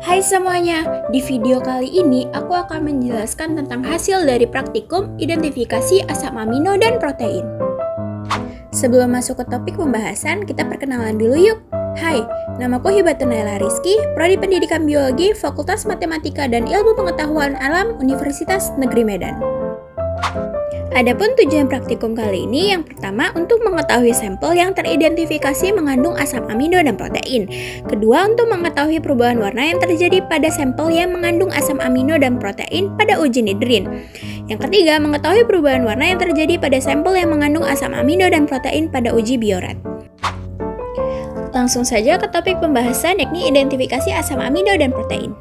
Hai semuanya, di video kali ini aku akan menjelaskan tentang hasil dari praktikum identifikasi asam amino dan protein. Sebelum masuk ke topik pembahasan, kita perkenalan dulu yuk. Hai, namaku Hibatun Naila Rizky, Prodi Pendidikan Biologi, Fakultas Matematika dan Ilmu Pengetahuan Alam, Universitas Negeri Medan. Adapun tujuan praktikum kali ini, yang pertama untuk mengetahui sampel yang teridentifikasi mengandung asam amino dan protein. Kedua, untuk mengetahui perubahan warna yang terjadi pada sampel yang mengandung asam amino dan protein pada uji nidrin. Yang ketiga, mengetahui perubahan warna yang terjadi pada sampel yang mengandung asam amino dan protein pada uji bioret. Langsung saja ke topik pembahasan, yakni identifikasi asam amino dan protein.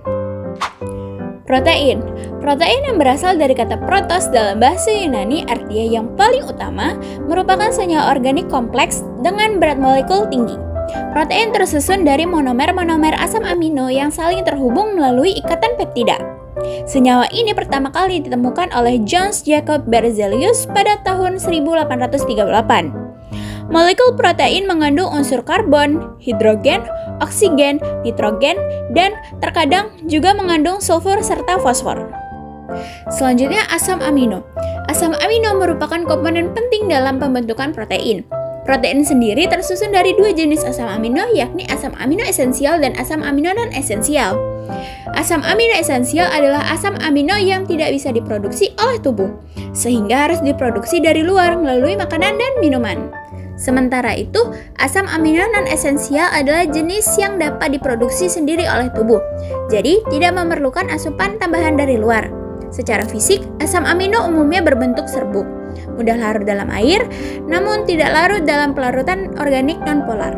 Protein yang berasal dari kata protos dalam bahasa Yunani, artinya yang paling utama, merupakan senyawa organik kompleks dengan berat molekul tinggi. Protein tersusun dari monomer-monomer asam amino yang saling terhubung melalui ikatan peptida. Senyawa ini pertama kali ditemukan oleh Jöns Jacob Berzelius pada tahun 1838. Molekul protein mengandung unsur karbon, hidrogen, oksigen, nitrogen, dan terkadang juga mengandung sulfur serta fosfor. Selanjutnya, asam amino. Asam amino merupakan komponen penting dalam pembentukan protein. Protein sendiri tersusun dari dua jenis asam amino, yakni asam amino esensial dan asam amino non-esensial. Asam amino esensial adalah asam amino yang tidak bisa diproduksi oleh tubuh, sehingga harus diproduksi dari luar melalui makanan dan minuman. Sementara itu, asam amino non-esensial adalah jenis yang dapat diproduksi sendiri oleh tubuh, jadi tidak memerlukan asupan tambahan dari luar. Secara fisik, asam amino umumnya berbentuk serbuk, mudah larut dalam air, namun tidak larut dalam pelarutan organik nonpolar.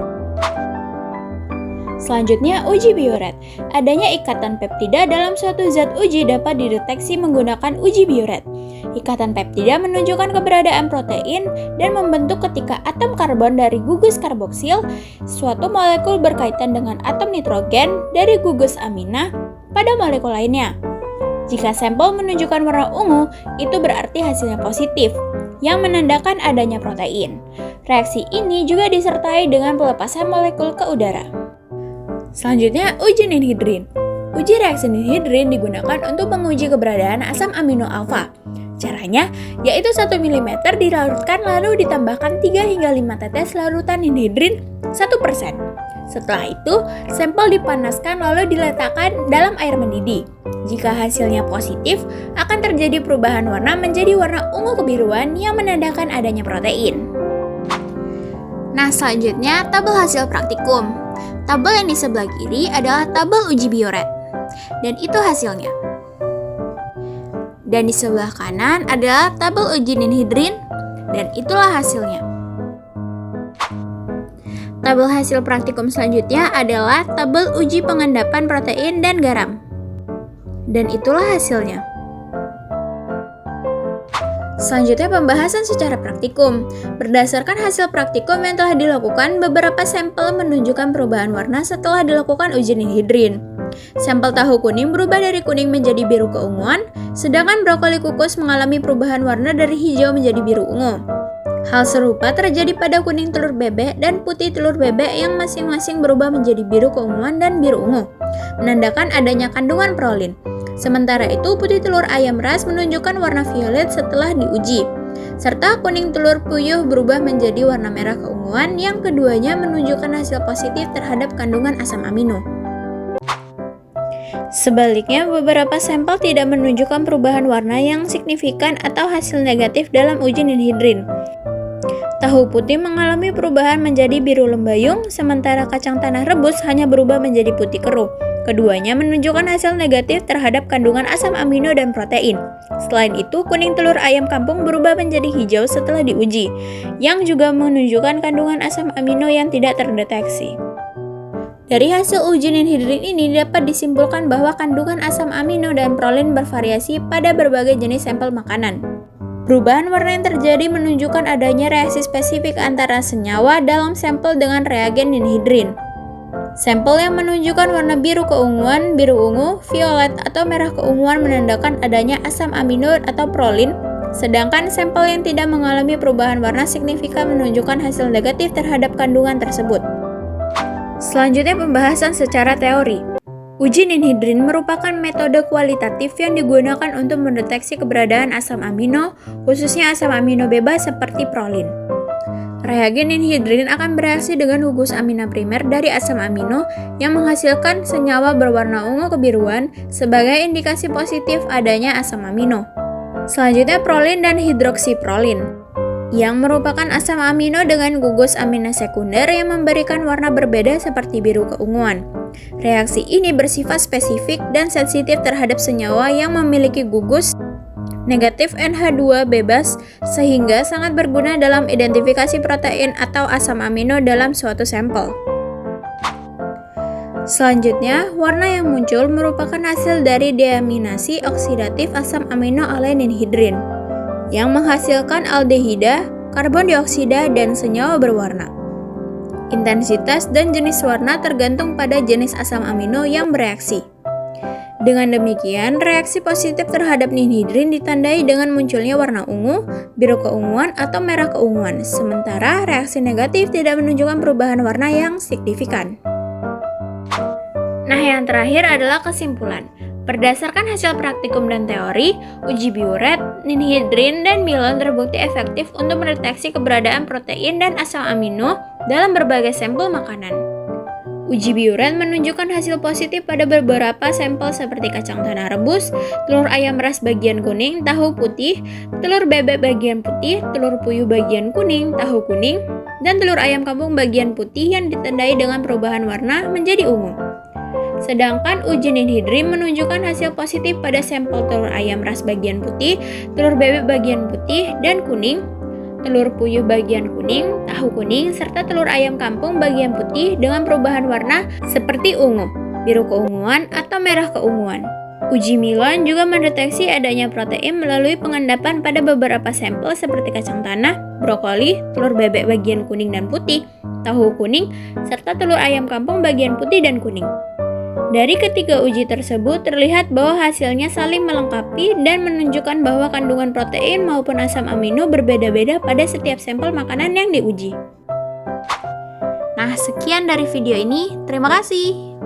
Selanjutnya, uji bioret. Adanya ikatan peptida dalam suatu zat uji dapat dideteksi menggunakan uji bioret. Ikatan peptida menunjukkan keberadaan protein dan membentuk ketika atom karbon dari gugus karboksil, suatu molekul berkaitan dengan atom nitrogen dari gugus amina pada molekul lainnya. Jika sampel menunjukkan warna ungu, itu berarti hasilnya positif, yang menandakan adanya protein. Reaksi ini juga disertai dengan pelepasan molekul ke udara. Selanjutnya, uji ninhidrin. Uji reaksi ninhidrin digunakan untuk menguji keberadaan asam amino alfa. Caranya, yaitu 1 ml dilarutkan lalu ditambahkan 3 hingga 5 tetes larutan ninhidrin 1%. Setelah itu, sampel dipanaskan lalu diletakkan dalam air mendidih. Jika hasilnya positif, akan terjadi perubahan warna menjadi warna ungu kebiruan yang menandakan adanya protein. Nah, selanjutnya tabel hasil praktikum. Tabel yang di sebelah kiri adalah tabel uji bioret, dan itu hasilnya. Dan di sebelah kanan adalah tabel uji ninhidrin, dan itulah hasilnya. Tabel hasil praktikum selanjutnya adalah tabel uji pengendapan protein dan garam, dan itulah hasilnya. Selanjutnya, pembahasan secara praktikum. Berdasarkan hasil praktikum yang telah dilakukan, beberapa sampel menunjukkan perubahan warna setelah dilakukan uji ninhidrin. Sampel tahu kuning berubah dari kuning menjadi biru keunguan, sedangkan brokoli kukus mengalami perubahan warna dari hijau menjadi biru ungu. Hal serupa terjadi pada kuning telur bebek dan putih telur bebek yang masing-masing berubah menjadi biru keunguan dan biru ungu, menandakan adanya kandungan prolin. Sementara itu, putih telur ayam ras menunjukkan warna violet setelah diuji, serta kuning telur puyuh berubah menjadi warna merah keunguan, yang keduanya menunjukkan hasil positif terhadap kandungan asam amino. Sebaliknya, beberapa sampel tidak menunjukkan perubahan warna yang signifikan atau hasil negatif dalam uji ninhidrin. Tahu putih mengalami perubahan menjadi biru lembayung, sementara kacang tanah rebus hanya berubah menjadi putih keruh. Keduanya menunjukkan hasil negatif terhadap kandungan asam amino dan protein. Selain itu, kuning telur ayam kampung berubah menjadi hijau setelah diuji, yang juga menunjukkan kandungan asam amino yang tidak terdeteksi. Dari hasil uji ninhidrin ini dapat disimpulkan bahwa kandungan asam amino dan prolin bervariasi pada berbagai jenis sampel makanan. Perubahan warna yang terjadi menunjukkan adanya reaksi spesifik antara senyawa dalam sampel dengan reagen ninhidrin. Sampel yang menunjukkan warna biru keunguan, biru ungu, violet, atau merah keunguan menandakan adanya asam amino atau prolin, sedangkan sampel yang tidak mengalami perubahan warna signifikan menunjukkan hasil negatif terhadap kandungan tersebut. Selanjutnya pembahasan secara teori. Uji ninhidrin merupakan metode kualitatif yang digunakan untuk mendeteksi keberadaan asam amino, khususnya asam amino bebas seperti prolin. Reagen ninhidrin akan bereaksi dengan gugus amina primer dari asam amino yang menghasilkan senyawa berwarna ungu kebiruan sebagai indikasi positif adanya asam amino. Selanjutnya prolin dan hidroksiprolin, yang merupakan asam amino dengan gugus amina sekunder yang memberikan warna berbeda seperti biru keunguan. Reaksi ini bersifat spesifik dan sensitif terhadap senyawa yang memiliki gugus negatif NH2 bebas sehingga sangat berguna dalam identifikasi protein atau asam amino dalam suatu sampel. Selanjutnya, warna yang muncul merupakan hasil dari deaminasi oksidatif asam amino oleh ninhidrin yang menghasilkan aldehida, karbon dioksida, dan senyawa berwarna. Intensitas dan jenis warna tergantung pada jenis asam amino yang bereaksi. Dengan demikian, reaksi positif terhadap ninhidrin ditandai dengan munculnya warna ungu, biru keunguan, atau merah keunguan, sementara reaksi negatif tidak menunjukkan perubahan warna yang signifikan. Nah, yang terakhir adalah kesimpulan. Berdasarkan hasil praktikum dan teori, uji biuret, ninhidrin, dan milon terbukti efektif untuk mendeteksi keberadaan protein dan asam amino dalam berbagai sampel makanan. Uji biuret menunjukkan hasil positif pada beberapa sampel seperti kacang tanah rebus, telur ayam ras bagian kuning, tahu putih, telur bebek bagian putih, telur puyuh bagian kuning, tahu kuning, dan telur ayam kampung bagian putih yang ditandai dengan perubahan warna menjadi ungu. Sedangkan uji ninhidrin menunjukkan hasil positif pada sampel telur ayam ras bagian putih, telur bebek bagian putih dan kuning, telur puyuh bagian kuning, tahu kuning, serta telur ayam kampung bagian putih dengan perubahan warna seperti ungu, biru keunguan, atau merah keunguan. Uji milon juga mendeteksi adanya protein melalui pengendapan pada beberapa sampel seperti kacang tanah, brokoli, telur bebek bagian kuning dan putih, tahu kuning, serta telur ayam kampung bagian putih dan kuning. Dari ketiga uji tersebut terlihat bahwa hasilnya saling melengkapi dan menunjukkan bahwa kandungan protein maupun asam amino berbeda-beda pada setiap sampel makanan yang diuji. Nah, sekian dari video ini. Terima kasih.